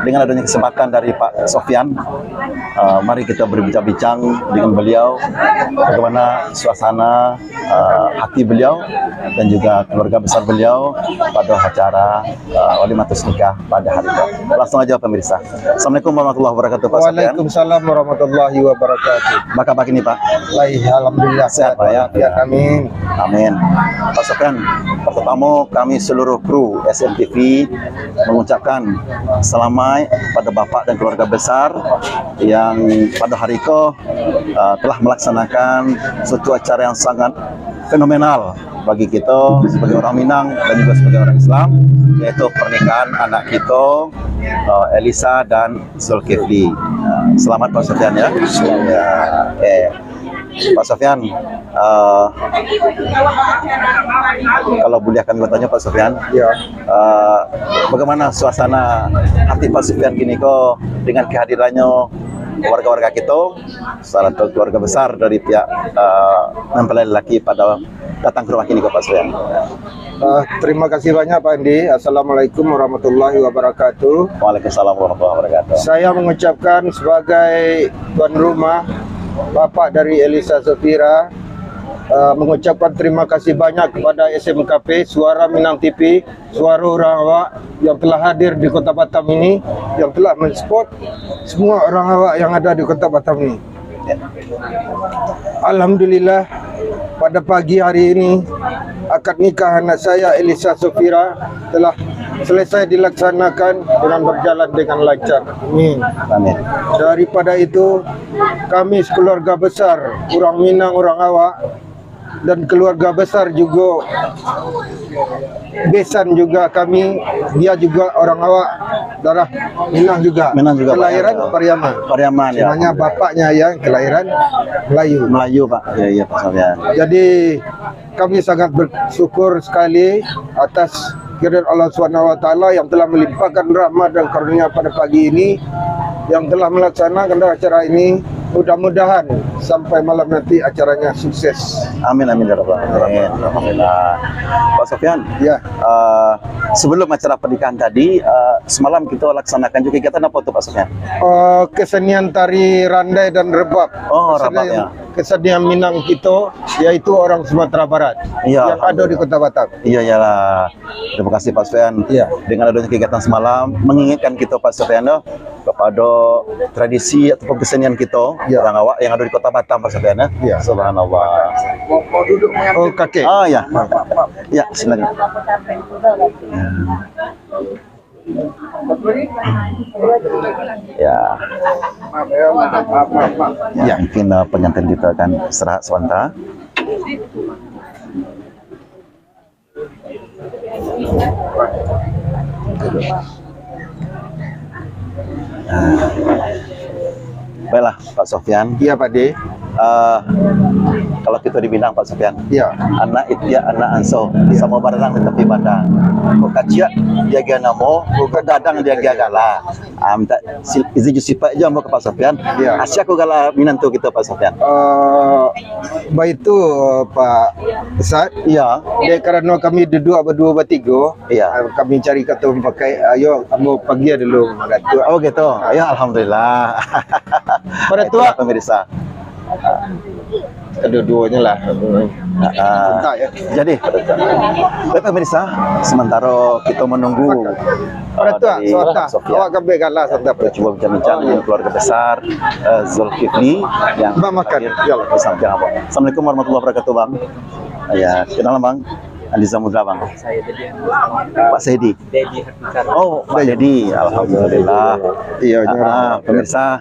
Dengan adanya kesempatan dari Pak Sofyan, mari kita berbincang-bincang dengan beliau bagaimana suasana hati beliau dan juga keluarga besar beliau pada acara Walimatus Nikah pada hari ini. Langsung aja pemirsa. Assalamualaikum warahmatullahi wabarakatuh Pak Sofyan. Waalaikumsalam warahmatullahi wabarakatuh. Baka pagi nih Pak. Baik, alhamdulillah Sehat Pak ya. Amin. Amin. Pak Sofyan, pertama kami seluruh kru SMTV mengucapkan selamat pada Bapak dan keluarga besar yang pada hari itu telah melaksanakan suatu acara yang sangat fenomenal bagi kita sebagai orang Minang dan juga sebagai orang Islam, yaitu pernikahan anak kita Elisa dan Zulkifli. Selamat Pak Sofyan ya. Pak Sofyan, kalau boleh kami bertanya Pak Sofyan, bagaimana suasana hati Pak Sofyan kini kok dengan kehadirannya warga-warga kita, salah satu keluarga besar dari pihak mempelai lelaki pada datang ke rumah kini kok Pak Sofyan. Terima kasih banyak Pak Andi. Assalamualaikum warahmatullahi wabarakatuh. Waalaikumsalam warahmatullahi wabarakatuh. Saya mengucapkan sebagai tuan rumah, Bapak dari Elisa Sofira, mengucapkan terima kasih banyak kepada SMKP Suara Minang TV, Suara Orang Awak yang telah hadir di Kota Batam ini, yang telah mensupport semua orang awak yang ada di Kota Batam ini. Alhamdulillah, pada pagi hari ini akad nikah anak saya Elisa Sofira telah selesai dilaksanakan dengan berjalan dengan lancar. Amin. Amin. Daripada itu, kami sekeluarga besar orang Minang, orang Awak dan keluarga besar juga besan juga kami, dia juga orang Awak, darah Minang juga. Minang juga, Kelahiran Pak. Pariaman. Pariaman ya. Namanya bapaknya yang kelahiran Melayu. Melayu Pak. Iya Pak Sofyan. Jadi kami sangat bersyukur sekali atas kehadiran Allah SWT yang telah melimpahkan rahmat dan karunia pada pagi ini, yang telah melaksanakan acara ini. Mudah-mudahan sampai malam nanti acaranya sukses. Amin amin ya rabbal alamin. Alhamdulillah. Pak Sofyan, Ya, sebelum acara pernikahan tadi, semalam kita laksanakan juga kegiatan apa tuh Pak Sofyan? kesenian tari randai dan rebab. Oh, Kesenian rebab, ya. kesenian Minang kita, yaitu orang Sumatera Barat Iya, yang ada di Kota Batam. Iya, iyalah. Terima kasih Pak Sofyan. Iya. Dengan adanya kegiatan semalam mengingatkan kita Pak Sofyan kepada tradisi ataupun kesenian kita Iya. orang awak yang ada di Kota Batam Pak Sofyan. Iya. Subhanallah. Mau duduk Oh, kakek. Ah ya. Ya, silakan. Ya. Ya, mungkin pengantin kita akan istirahat sebentar. Baiklah Pak Sofyan. Iya, Pak De. Kalau kita dibilang Pak Sofyan, Iya. anak itya anak anso sama barang di tepi padang. Kok kaciak dia gaya namo, kok dadang dia gaya gala. Minta izin sifat aja ke Pak Sofyan. Iya. Asyik aku gala minantu kita Pak Sofyan. Baik itu Pak Ustaz. Iya. Dia karena kami duduk berdua bertiga, Iya. kami cari kata pakai, ayo kamu pergi dulu Datuk. Oh gitu. Ya alhamdulillah. Pada Itulah tua pemirsa. kedua-duanya lah. Tak ya. Jadi, baik pemirsa, sementara kita menunggu Pada tua, dari suata. Sofyan. Awak kami kalah suata. Kita coba bincang-bincang dengan keluarga besar Zulkifli yang Bang, makan. Ya, bersama Abang. Assalamualaikum warahmatullahi wabarakatuh Bang. Ya, kenalan Bang. Andi Samudra Bang. Pak Saidi. Oh, Pak Dedi. Alhamdulillah. Iya, Pemirsa,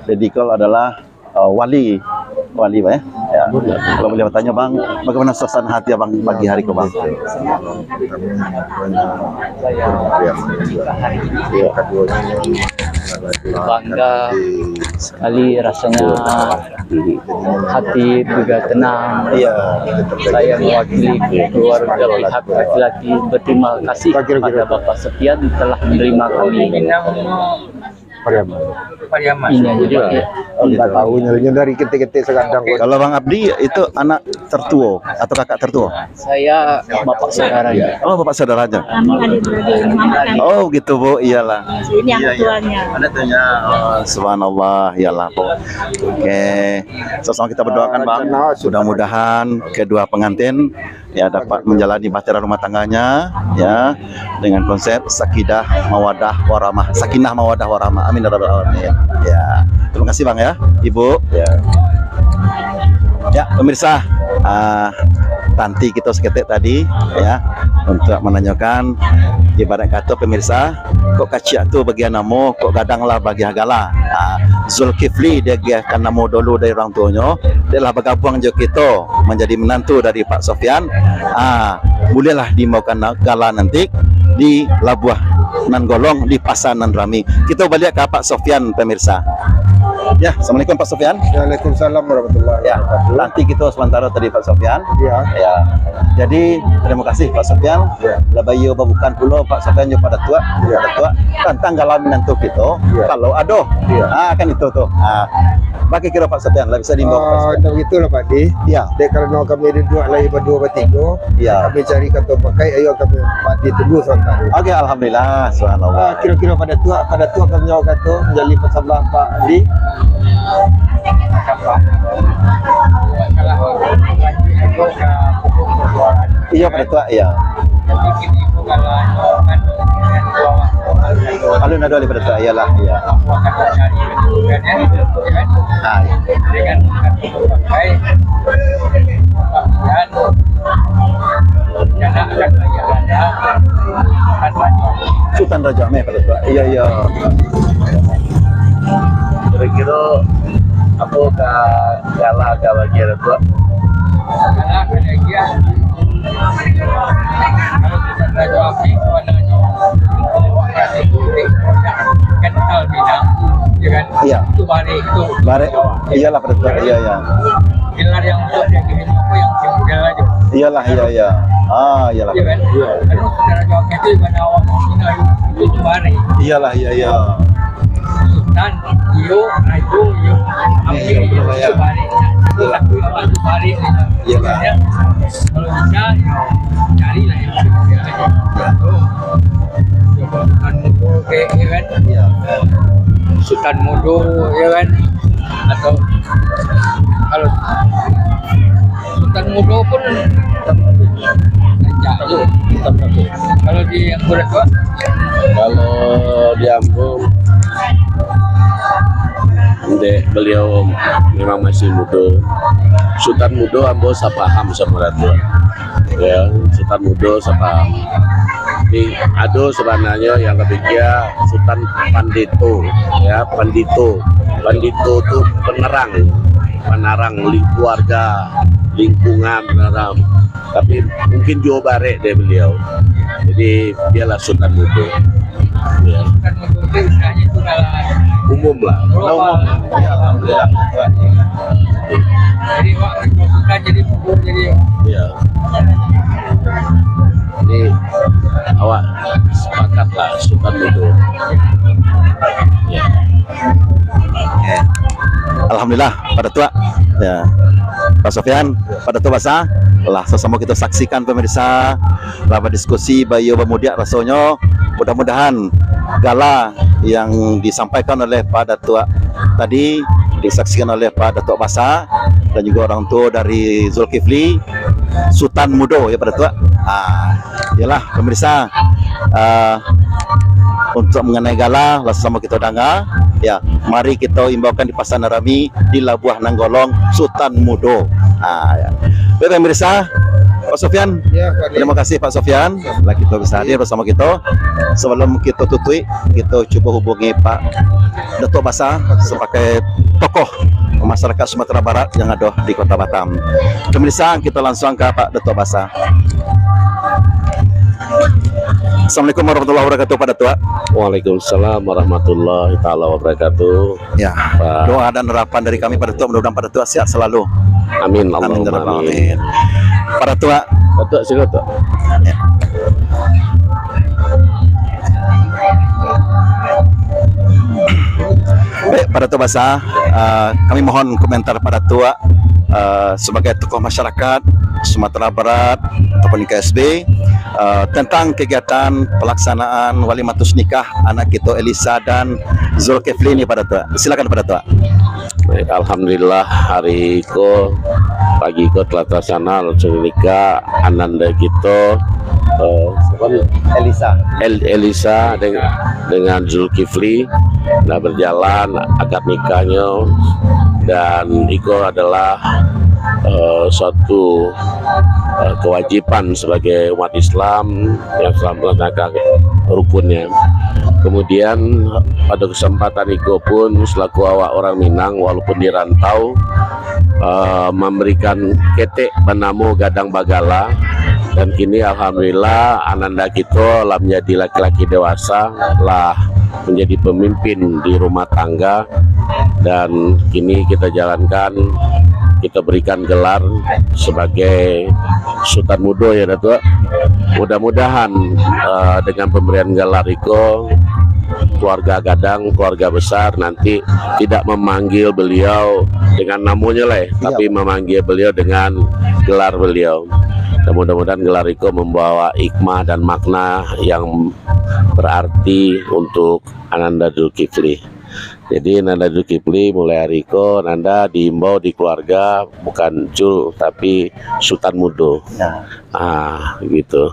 Dedikol adalah wali Bang ya. Ya. Kalau boleh bertanya Bang, bagaimana suasana hati Abang pagi hari ke Bang? Bangga sekali rasanya, hati juga tenang. Iya. Saya mewakili keluarga pihak laki-laki berterima kasih kepada Bapak Sofyan telah menerima kami. Ini aja Pak. Enggak tahu nyarinya dari ketik-ketik sekadang. Kalau Bang Abdi itu anak tertua atau kakak tertua? Saya bapak saudaranya. Oh, bapak saudaranya. Kami adik-beradik mama kami. Oh, gitu Bu. Iyalah. Ini yang tuanya. Ada tuhnya. Subhanallah, iyalah Bu. Oke. Sama kita berdoakan Bang. Mudah-mudahan kedua pengantin ya dapat menjalani bahtera rumah tangganya ya dengan konsep sakinah mawaddah warahmah. Sakinah mawaddah warahmah. Amin ya rabbal alamin. Ya. Terima kasih Bang ya, Ibu. Ya. Ya, pemirsa, tanti kita seketik tadi ya untuk menanyakan ibarat kata pemirsa, kok kaciak tu bagian namo, kok gadanglah bagi hagala. Zulkifli dia kan namo dulu dari orang tuanya, dia lah bergabung je kita menjadi menantu dari Pak Sofyan. Bolehlah dimaukan gala nanti di Labuah Nan Golong di Pasar Nan Rami. Kita balik ke Pak Sofyan pemirsa. Ya, assalamualaikum Pak Sofyan. Waalaikumsalam warahmatullahi Ya, wabarakatuh. nanti kita sementara tadi Pak Sofyan. Ya. Ya. Jadi terima kasih Pak Sofyan. Ya. Labayo babukan pulau Pak Sofyan juga pada tua, pada tua tentang galamin nanti kita. Ya. Kalau ada, kan itu tuh. Bagi kira Pak Sofyan lah bisa dibawa. Dan itulah Pak Di. Ya. Dek karena kami duduk lagi berdua bertiga, Ya. kami cari kata pakai, ayo kami Pak Di tunggu sebentar. Oke, alhamdulillah, subhanallah. Kira-kira pada tua kami jawab kata menjadi pesebelah Pak Di. Iya pada tua, iya. Alun ada pada tua, iyalah, iya. Iya. Sultan Raja Ameh pada tua. Iya, iya. Kira-kira aku kalah bagian tua. Iya. Itu bare itu. Bare, iyalah pada tua, iya, iya. Gelar yang untuk yang gini apa yang simpel aja. Iyalah, iya, iya. Iyalah. Iya kan? Terus saudara jawabnya itu ibadah awak Cina itu bare. Iyalah, iya, iya. Sultan, iyo, Rajo, iyo, Amir, iyo, itu bare. Itu laku itu bare. Iya lah. Kalau bisa, yo carilah yang simpel aja. Tuh. Coba Sultan Mudo, ya kan? Sultan Mudo, ya kan? Atau muda pun kalau di Ambon itu Kalau di Ambon, beliau memang masih muda. Sultan muda Ambon saya paham sama Ratu. Ya, Sultan muda saya paham. Tapi ada sebenarnya yang ketiga Sultan Pandito, ya Pandito. Pandito itu penerang keluarga, lingkungan, penerang. Tapi mungkin Jawa Barat deh beliau. Jadi dialah Sultan muda. Ya. kan untuk istilahnya itu kalau Umum lah. umum. Alhamdulillah. Jadi wak bukan jadi bubur jadi Ya. Jadi awak sepakat lah Sultan muda. Ya. Alhamdulillah pada tua ya Pak Sofyan pada tua bahasa lah sama kita saksikan pemirsa laba diskusi Bayu Bamudia rasanya mudah-mudahan gala yang disampaikan oleh Pak Datuk tadi disaksikan oleh Pak Datuk Basa dan juga orang tua dari Zulkifli Sultan Mudo ya Pak Datuk. Yalah pemirsa untuk mengenai gala lah sama kita dengar ya, mari kita imbaukan di Pasar Narami di Labuah Nanggolong Sultan Mudo. Ya. Baik pemirsa, Pak Sofyan, Ya, Pak. terima kasih Pak Sofyan lah kita bisa hadir bersama kita. Sebelum kita tutui, kita cuba hubungi Pak Datuk Basa sebagai tokoh masyarakat Sumatera Barat yang ada di Kota Batam. Pemirsa, kita langsung ke Pak Datuk Basa. Assalamualaikum warahmatullahi wabarakatuh Pak Datuk. Waalaikumsalam warahmatullahi taala wabarakatuh. Ya, doa dan harapan dari kami Pak Datuk, mudah-mudahan Pak Datuk sehat selalu. Amin Amin. Allahumma amin. Pak Datuk, Datuk sila Datuk. baik Pak Datuk Basa, kami mohon komentar Pak Datuk sebagai tokoh masyarakat Sumatera Barat ataupun KSB tentang kegiatan pelaksanaan walimatus nikah anak kita Elisa dan Zulkifli ini Pak Datuk. Silakan Pak Datuk. Baik, alhamdulillah hari ko pagi ko telah terlaksana nikah ananda kita Elisa dengan Zulkifli berjalan akad nikahnya, dan itu adalah suatu kewajiban sebagai umat Islam yang telah melaksanakan rukunnya. Kemudian pada kesempatan itu pun selaku awak orang Minang walaupun di rantau memberikan ketek bernama Gadang Bagala, dan kini alhamdulillah ananda kita lah menjadi laki-laki dewasa, lah menjadi pemimpin di rumah tangga, dan kini kita jalankan, kita berikan gelar sebagai Sultan Mudo ya Datuk. Mudah-mudahan dengan pemberian gelar itu keluarga Gadang, keluarga besar nanti tidak memanggil beliau dengan namanya lah, tapi memanggil beliau dengan gelar beliau. Dan mudah-mudahan gelar itu membawa hikmah dan makna yang berarti untuk Ananda Zulkifli. Jadi Nanda Zulkifli mulai hari itu Nanda diimbau di keluarga bukan Jul tapi Sultan Mudo. Gitu.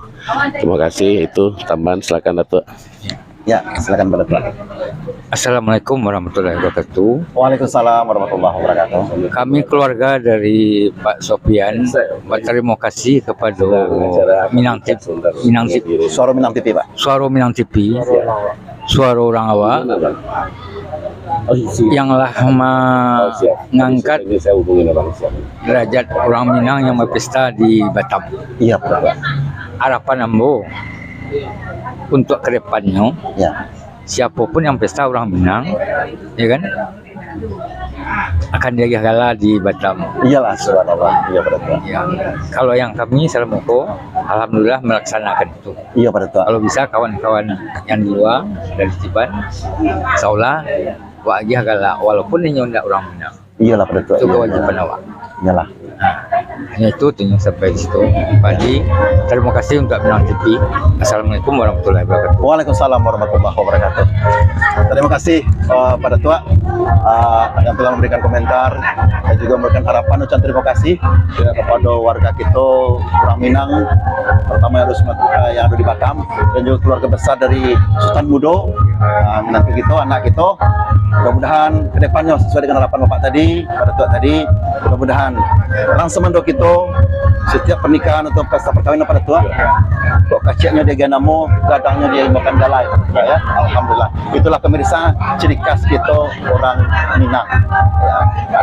Terima kasih, itu tambahan, silakan Datuk. Ya, silakan Pak Datuk. Assalamualaikum warahmatullahi wabarakatuh. Waalaikumsalam warahmatullahi wabarakatuh. Kami keluarga dari Pak Sofyan berterima kasih kepada Minang TV, Suara Minang TV Pak. Suara Minang TV, suara orang awak yang lah mengangkat derajat orang Minang yang berpesta di Batam. Iya Pak. Harapan ambo untuk kedepannya, Ya. siapapun yang pesta orang Minang, ya kan, akan dia gala di Batam. Iyalah subhanallah. Iya Pak Datuk. Ya, kalau yang kami Salamoko, alhamdulillah melaksanakan itu. Iya Pak Datuk. Kalau bisa kawan-kawan yang di luar dari Tiban, insyaallah wajah gala walaupun ini ndak orang Minang. Iyalah Pak Datuk. Itu kewajiban awak. Iyalah. Hanya itu yang sampai di situ. Padi, terima kasih untuk Minang TV. Assalamualaikum warahmatullahi wabarakatuh. Waalaikumsalam warahmatullahi wabarakatuh. Terima kasih pada Tua yang telah memberikan komentar dan juga memberikan harapan. Ucapan terima kasih kepada warga kita orang Minang, terutama yang ada di Batam, dan juga keluarga besar dari Sultan Budo, menantu kita, anak kita. Mudah-mudahan kedepannya sesuai dengan harapan Bapak tadi, pada Tua tadi, mudah-mudahan orang semendo kita setiap pernikahan atau pesta perkawinan pada Tua, kok kaciknya dia ganamo, gadangnya dia makan galai, ya. Alhamdulillah. Itulah pemirsa ciri khas kita orang Minang. Ya.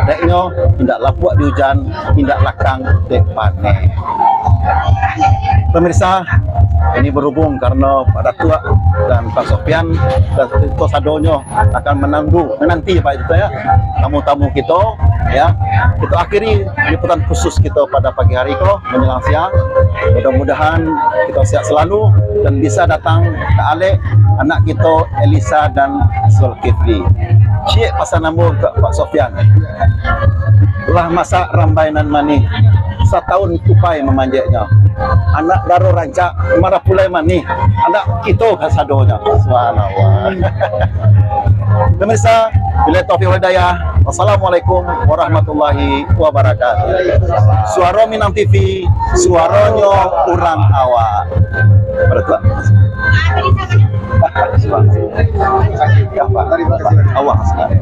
Adanya tidak lapuak di hujan, tidak lakang di panen. Pemirsa, ini berhubung karena pada Tua dan Pak Sofian dan itu sadonyo akan menanti Pak itu ya tamu-tamu kita, ya. Kita akhiri liputan khusus kita pada pagi hari itu menjelang siang. Mudah-mudahan kita sehat selalu dan bisa datang ke Ale anak kita Elisa dan Zulkifli. Cik pasal nama ke Pak Sofian. Belah masak rambainan mani. Setahun tupai memanjaknya. Anak daro rancak marah pulai mani. Anak kita kasadonya. Subhanallah. Pemirsa, bila taufiq wal hidayah. Wassalamualaikum warahmatullahi wabarakatuh. Suara Minang TV, suaranya orang awak. Pada Tua. Awak sekali.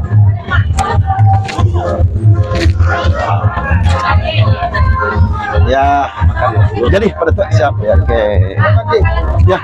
Ya, jadi pada Tua siap ya. Oke. Ya.